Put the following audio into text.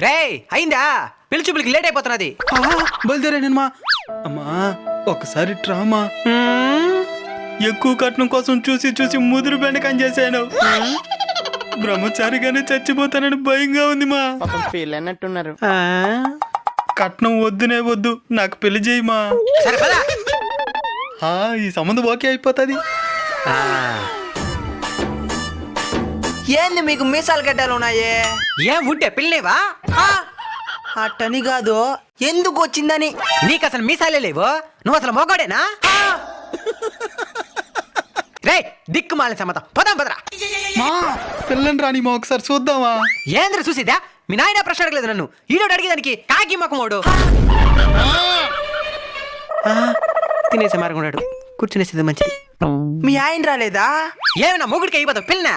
రే అయిందా పెళ్లి చూపులకి లేట్ అయిపోతున్నది. బయలుదేరానమ్మా. అమ్మా ఒకసారి ట్రామా ఎక్కువ కట్నం కోసం చూసి చూసి ముదురు బెండకం చేశాను. బ్రహ్మచారిగానే చచ్చిపోతానని భయంగా ఉంది మా. ఫీల్ అన్నట్టున్నారు. కట్నం వద్దునే వద్దు, నాకు పెళ్లి చేయమా. సరే పద. ఈ సంబంధం ఓకే అయిపోతుంది. ఏంది మీకు మీసాలు గడ్డలు ఉన్నాయే? ఏం ఉంటే పిల్లనేవా? అట్టని కాదు, ఎందుకు వచ్చిందని. నీకు అసలు మీసాలే లేవు, నువ్వు అసలు మొగాడేనా? రే దిక్కు మాలిన సమ్మతం, పదాం పదరా. మా పిల్లని రాని మా ఒకసారి చూద్దామా. ఏంద్ర చూసిదా? మీ నాయన ప్రశ్న అడగలేదు నన్ను, ఈడోడు అడిగేదానికి కాకి మొక్కమోడు. తినేసే మారకున్నాడు, కూర్చునేసేది మంచిది. మీ ఆయన రాలేదా? ఏమన్నా మొగుడికి అయిపోతావు పిల్లనా?